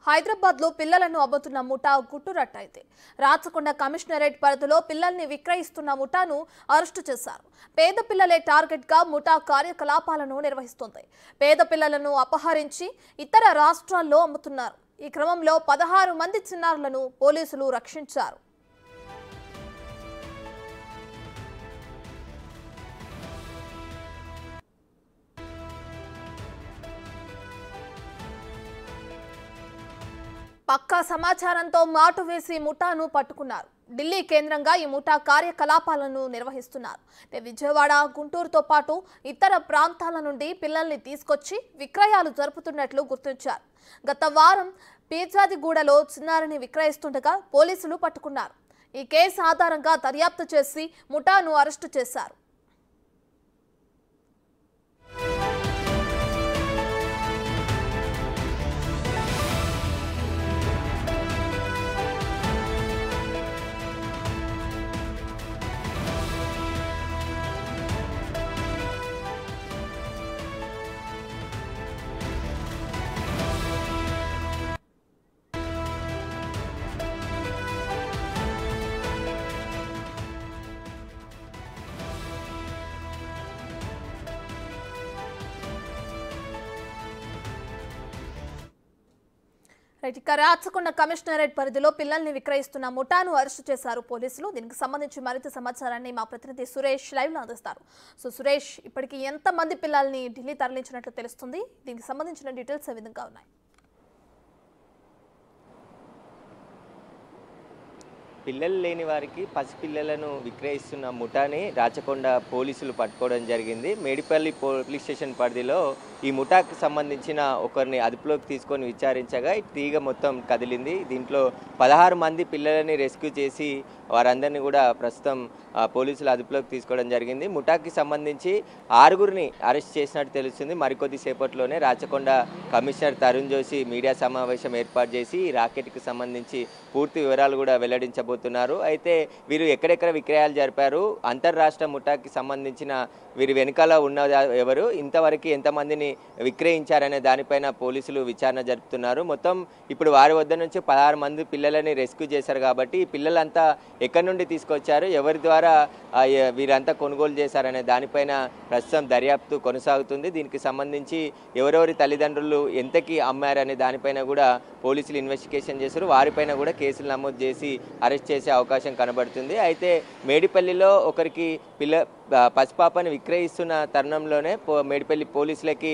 హైదరాబాద్ లో పిల్లలను అమ్ముతున్న ముఠా గుట్టురట్టయితే రాచకొండ కమిషనరేట్ పరిధిలో పిల్లల్ని విక్రయిస్తున్న ముఠాను అరెస్టు చేశారు. పేద పిల్లలే టార్గెట్ గా ముఠా కార్యకలాపాలను నిర్వహిస్తుంది. పేద పిల్లలను అపహరించి ఇతర రాష్ట్రాల్లో అమ్ముతున్నారు. ఈ క్రమంలో 16 మంది చిన్నారులను పోలీసులు రక్షించారు. పక్కా సమాచారంతో మాటు వేసి ముఠాను పట్టుకున్నారు. ఢిల్లీ కేంద్రంగా ఈ ముఠా కార్యకలాపాలను నిర్వహిస్తున్నారు. విజయవాడ, గుంటూరుతో పాటు ఇతర ప్రాంతాల నుండి పిల్లల్ని తీసుకొచ్చి విక్రయాలు జరుపుతున్నట్లు గుర్తించారు. గత వారం పీర్జాదిగూడలో చిన్నారిని విక్రయిస్తుండగా పోలీసులు పట్టుకున్నారు. ఈ కేసు ఆధారంగా దర్యాప్తు చేసి ముఠాను అరెస్టు చేశారు. రాచకొండ కమిషనరేట్ పరిధిలో పిల్లల్ని విక్రయిస్తున్న ముఠాను అరెస్టు చేశారు పోలీసులు. దీనికి సంబంధించి మరింత సమాచారాన్ని మా ప్రతినిధి సురేష్ లైవ్ లో అందిస్తారు. సురేష్, ఇప్పటికి ఎంత మంది పిల్లల్ని ఢిల్లీ తరలించినట్లు తెలుస్తుంది? దీనికి సంబంధించిన డీటెయిల్స్ ఏ విధంగా ఉన్నాయి? పిల్లలు లేని వారికి పసిపిల్లలను విక్రయిస్తున్న ముఠాని రాచకొండ పోలీసులు పట్టుకోవడం జరిగింది. మేడిపల్లి పోలీస్ స్టేషన్ పరిధిలో ఈ ముఠాకు సంబంధించిన ఒకరిని అదుపులోకి తీసుకొని విచారించగా ఈ తీగ మొత్తం కదిలింది. దీంట్లో 16 మంది పిల్లలని రెస్క్యూ చేసి వారందరినీ కూడా ప్రస్తుతం పోలీసులు అదుపులోకి తీసుకోవడం జరిగింది. ముఠాకి సంబంధించి 6గురిని అరెస్ట్ చేసినట్టు తెలుస్తుంది. మరికొద్ది సేపట్లోనే రాచకొండ కమిషనర్ తరుణ్ జోషి మీడియా సమావేశం ఏర్పాటు చేసి ఈ రాకెట్కి సంబంధించి పూర్తి వివరాలు కూడా వెల్లడించబోతున్నారు. అయితే వీరు ఎక్కడెక్కడ విక్రయాలు జరిపారు, అంతర్రాష్ట్ర ముఠాకి సంబంధించిన వీరి వెనుకాల ఉన్న ఎవరు, ఇంతవరకు ఎంతమందిని విక్రయించారనే దానిపైన పోలీసులు విచారణ జరుపుతున్నారు. మొత్తం ఇప్పుడు వారి వద్ద నుంచి 16 మంది పిల్లలని రెస్క్యూ చేశారు. కాబట్టి ఈ పిల్లలంతా ఎక్కడి నుండి తీసుకొచ్చారు, ఎవరి ద్వారా వీరంతా కొనుగోలు చేశారనే దానిపైన ప్రస్తుతం దర్యాప్తు కొనసాగుతుంది. దీనికి సంబంధించి ఎవరెవరి తల్లిదండ్రులు ఎంతకి అమ్మారనే దానిపైన కూడా పోలీసులు ఇన్వెస్టిగేషన్ చేశారు. వారిపైన కూడా కేసులు నమోదు చేసి అరెస్ట్ చేసే అవకాశం కనబడుతుంది. అయితే మేడిపల్లిలో ఒకరికి పసిపాపని విక్రయిస్తున్న తరుణంలోనే మేడిపల్లి పోలీసులకి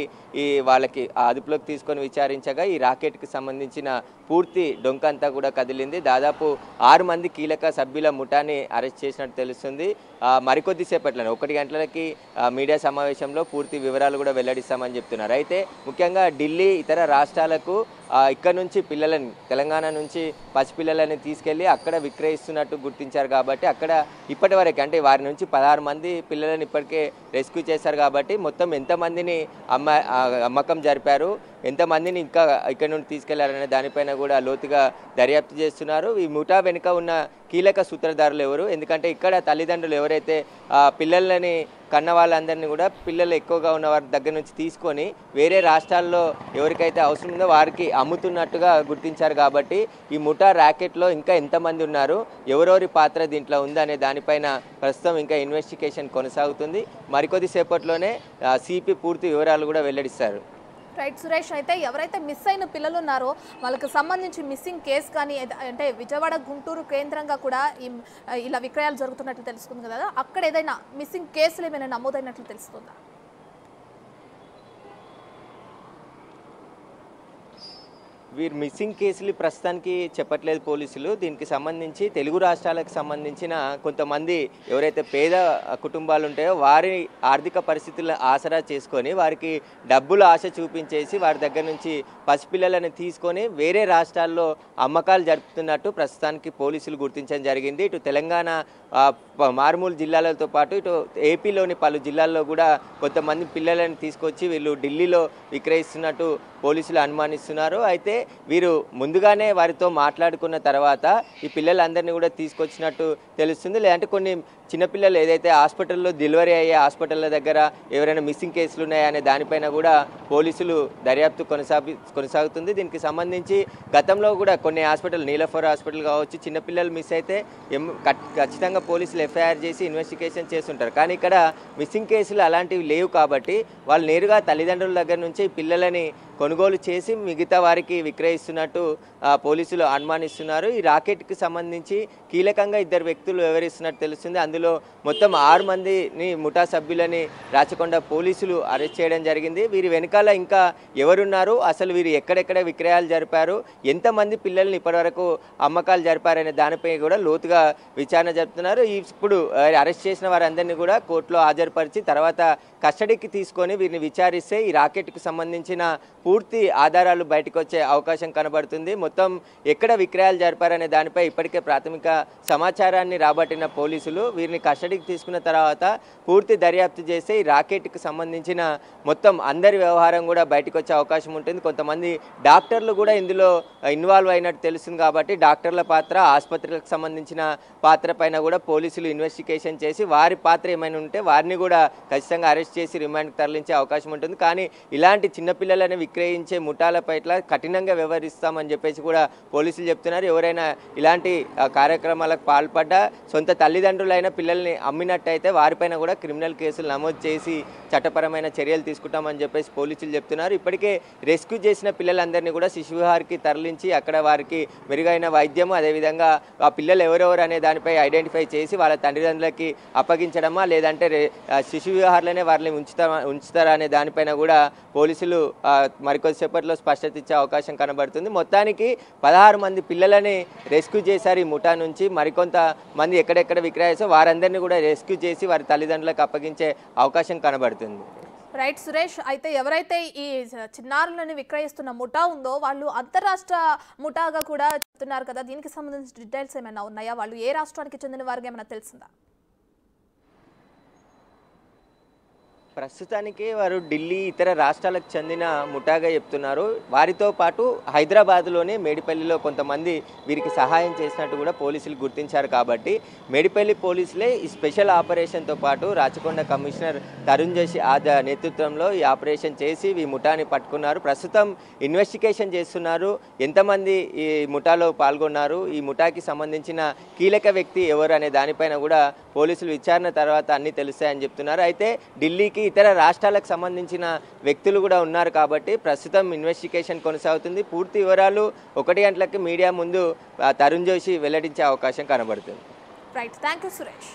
వాళ్ళకి అదుపులోకి తీసుకొని విచారించగా ఈ రాకెట్కి సంబంధించిన పూర్తి డొంక అంతా కూడా కదిలింది. దాదాపు 6 మంది కీలక సభ్యుల ముఠాని అరెస్ట్ చేసినట్టు తెలుస్తుంది. మరికొద్ది సేపట్లోనే 1 గంటలకి మీడియా సమావేశంలో పూర్తి వివరాలు కూడా వెల్లడిస్తామని చెప్తున్నారు. అయితే ముఖ్యంగా ఢిల్లీ, ఇతర రాష్ట్రాలకు ఇక్కడ నుంచి పిల్లలని, తెలంగాణ నుంచి పసిపిల్లలని తీసుకెళ్ళి అక్కడ విక్రయిస్తున్నట్టు గుర్తించారు. కాబట్టి అక్కడ ఇప్పటి వరకు అంటే వారి నుంచి 16 మంది పిల్లలను ఇప్పటికే రెస్క్యూ చేశారు. కాబట్టి మొత్తం ఎంతమందిని అమ్మకం జరిపారు, ఎంతమందిని ఇంకా ఇక్కడ నుండి తీసుకెళ్లారనే దానిపైన కూడా లోతుగా దర్యాప్తు చేస్తున్నారు. ఈ ముఠా వెనుక ఉన్న కీలక సూత్రధారులు ఎవరు, ఎందుకంటే ఇక్కడ తల్లిదండ్రులు ఎవరైతే పిల్లలని కన్న వాళ్ళందరినీ కూడా పిల్లలు ఎక్కువగా ఉన్న వారి దగ్గర నుంచి తీసుకొని వేరే రాష్ట్రాల్లో ఎవరికైతే అవసరం ఉందో వారికి అమ్ముతున్నట్టుగా గుర్తించారు. కాబట్టి ఈ ముఠా ర్యాకెట్లో ఇంకా ఎంతమంది ఉన్నారు, ఎవరెవరి పాత్ర దీంట్లో ఉందనే దానిపైన ప్రస్తుతం ఇంకా ఇన్వెస్టిగేషన్ కొనసాగుతుంది. మరికొద్ది సేపట్లోనే సిపి పూర్తి వివరాలు కూడా వెల్లడిస్తారు. రైట్ సురేష్, అయితే ఎవరైతే మిస్ అయిన పిల్లలు ఉన్నారో వాళ్ళకి సంబంధించి మిస్సింగ్ కేసు కానీ, అంటే విజయవాడ, గుంటూరు కేంద్రంగా కూడా ఇలా విక్రయాలు జరుగుతున్నట్లు తెలుస్తుంది కదా, అక్కడ ఏదైనా మిస్సింగ్ కేసులు ఏమైనా నమోదైనట్లు తెలుస్తుందా? వీరు మిస్సింగ్ కేసులు ప్రస్తుతానికి చెప్పట్లేదు పోలీసులు. దీనికి సంబంధించి తెలుగు రాష్ట్రాలకు సంబంధించిన కొంతమంది ఎవరైతే పేద కుటుంబాలు ఉంటాయో వారి ఆర్థిక పరిస్థితులను ఆసరా చేసుకొని వారికి డబ్బులు ఆశ చూపించేసి వారి దగ్గర నుంచి పసిపిల్లలను తీసుకొని వేరే రాష్ట్రాల్లో అమ్మకాలు జరుపుతున్నట్టు ప్రస్తుతానికి పోలీసులు గుర్తించడం జరిగింది. ఇటు తెలంగాణ మారుమూల జిల్లాలతో పాటు ఇటు ఏపీలోని పలు జిల్లాల్లో కూడా కొంతమంది పిల్లలను తీసుకొచ్చి వీళ్ళు ఢిల్లీలో విక్రయిస్తున్నట్టు పోలీసులు అనుమానిస్తున్నారు. అయితే వీరు ముందుగానే వారితో మాట్లాడుకున్న తర్వాత ఈ పిల్లలందరినీ కూడా తీసుకొచ్చినట్టు తెలుస్తుంది. లేదంటే కొన్ని చిన్నపిల్లలు ఏదైతే హాస్పిటల్లో డెలివరీ అయ్యే హాస్పిటల్ల దగ్గర ఎవరైనా మిస్సింగ్ కేసులు ఉన్నాయనే దానిపైన కూడా పోలీసులు దర్యాప్తు కొనసాగుతుంది. దీనికి సంబంధించి గతంలో కూడా కొన్ని హాస్పిటల్, నీలఫర్ హాస్పిటల్ కావచ్చు, చిన్నపిల్లలు మిస్ అయితే ఖచ్చితంగా పోలీసులు ఎఫ్ఐఆర్ చేసి ఇన్వెస్టిగేషన్ చేస్తుంటారు. కానీ ఇక్కడ మిస్సింగ్ కేసులు అలాంటివి లేవు కాబట్టి వాళ్ళు నేరుగా తల్లిదండ్రుల దగ్గర నుంచి పిల్లలని కొనుగోలు చేసి మిగతా వారికి విక్రయిస్తున్నట్టు పోలీసులు అనుమానిస్తున్నారు. ఈ రాకెట్కి సంబంధించి కీలకంగా 2 వ్యక్తులు వివరిస్తున్నట్టు తెలుస్తుంది. అందులో మొత్తం 6 మందిని ముఠా సభ్యులని రాచకొండ పోలీసులు అరెస్ట్ చేయడం జరిగింది. వీరి వెనకాల ఇంకా ఎవరున్నారు, అసలు వీరు ఎక్కడెక్కడ విక్రయాలు జరిపారు, ఎంతమంది పిల్లల్ని ఇప్పటివరకు అమ్మకాలు జరిపారనే దానిపై కూడా లోతుగా విచారణ జరుపుతున్నారు. ఇప్పుడు అరెస్ట్ చేసిన వారందరినీ కూడా కోర్టులో హాజరుపరిచి తర్వాత కస్టడీకి తీసుకొని వీరిని విచారిస్తే ఈ రాకెట్కి సంబంధించిన పూర్తి ఆధారాలు బయటకు వచ్చే అవకాశం కనబడుతుంది. మొత్తం ఎక్కడ విక్రయాలు జరిపారనే దానిపై ఇప్పటికే ప్రాథమిక సమాచారాన్ని రాబట్టిన పోలీసులు వీరిని కస్టడీకి తీసుకున్న తర్వాత పూర్తి దర్యాప్తు చేస్తే ఈ రాకెట్కి సంబంధించిన మొత్తం అందరి వ్యవహారం కూడా బయటకు వచ్చే అవకాశం ఉంటుంది. కొంతమంది డాక్టర్లు కూడా ఇందులో ఇన్వాల్వ్ అయినట్టు తెలుస్తుంది కాబట్టి డాక్టర్ల పాత్ర, ఆసుపత్రులకు సంబంధించిన పాత్ర పైన కూడా పోలీసులు ఇన్వెస్టిగేషన్ చేసి వారి పాత్ర ఏమైనా ఉంటే వారిని కూడా ఖచ్చితంగా అరెస్ట్ చేసి రిమాండ్కి తరలించే అవకాశం ఉంటుంది. కానీ ఇలాంటి చిన్నపిల్లలను విక్రయించే ముఠాల పట్ల కఠినంగా వ్యవహరిస్తామని చెప్పేసి కూడా పోలీసులు చెప్తున్నారు. ఎవరైనా ఇలాంటి కార్యక్రమాలకు పాల్పడ్డా సొంత తల్లిదండ్రులైన పిల్లల్ని అమ్మినట్టయితే వారిపైన కూడా క్రిమినల్ కేసులు నమోదు చేసి చట్టపరమైన చర్యలు తీసుకుంటామని చెప్పేసి పోలీసులు చెప్తున్నారు. ఇప్పటికే రెస్క్యూ చేసిన పిల్లలందరినీ కూడా శిశువిహార్కి తరలించి అక్కడ వారికి మెరుగైన వైద్యము, అదేవిధంగా ఆ పిల్లలు ఎవరెవరు అనే దానిపై ఐడెంటిఫై చేసి వాళ్ళ తల్లిదండ్రులకి అప్పగించడమా లేదంటే శిశువిహార్లోనే వారిని ఉంచుతారా అనే దానిపైన కూడా పోలీసులు మరికొద్దిసేపట్లో స్పష్టత ఇచ్చే అవకాశం కనబడుతుంది. మొత్తానికి 16 మంది పిల్లలని రెస్క్యూ చేశారు ఈ ముఠా నుంచి. మరికొంత మంది ఎక్కడెక్కడ విక్రయిస్తారో వారందరినీ కూడా రెస్క్యూ చేసి వారి తల్లిదండ్రులకు అప్పగించే అవకాశం కనబడుతుంది. రైట్ సురేష్, అయితే ఎవరైతే ఈ చిన్నారులను విక్రయిస్తున్న ముఠా ఉందో వాళ్ళు అంతర్రాష్ట్ర ముఠాగా కూడా చెప్తున్నారు కదా, దీనికి సంబంధించిన డీటెయిల్స్ ఏమైనా ఉన్నాయా? వాళ్ళు ఏ రాష్ట్రానికి చెందిన వారికి ఏమైనా తెలిసిందా? ప్రస్తుతానికి వారు ఢిల్లీ, ఇతర రాష్ట్రాలకు చెందిన ముఠాగా చెప్తున్నారు. వారితో పాటు హైదరాబాద్లోనే మేడిపల్లిలో కొంతమంది వీరికి సహాయం చేసినట్టు కూడా పోలీసులు గుర్తించారు. కాబట్టి మేడిపల్లి పోలీసులే ఈ స్పెషల్ ఆపరేషన్తో పాటు రాచకొండ కమిషనర్ తరుణ్ జోషి నేతృత్వంలో ఈ ఆపరేషన్ చేసి ఈ ముఠాని పట్టుకున్నారు. ప్రస్తుతం ఇన్వెస్టిగేషన్ చేస్తున్నారు. ఎంతమంది ఈ ముఠాలో పాల్గొన్నారు, ఈ ముఠాకి సంబంధించిన కీలక వ్యక్తి ఎవరు అనే దానిపైన కూడా పోలీసులు విచారణ తర్వాత అన్నీ తెలుస్తాయని చెప్తున్నారు. అయితే ఢిల్లీకి, ఇతర రాష్ట్రాలకు సంబంధించిన వ్యక్తులు కూడా ఉన్నారు కాబట్టి ప్రస్తుతం ఇన్వెస్టిగేషన్ కొనసాగుతుంది. పూర్తి వివరాలు 1 గంటలకి మీడియా ముందు తరుణ్ జోషి వెల్లడించే అవకాశం కనబడుతుంది. Right, thank you Suresh.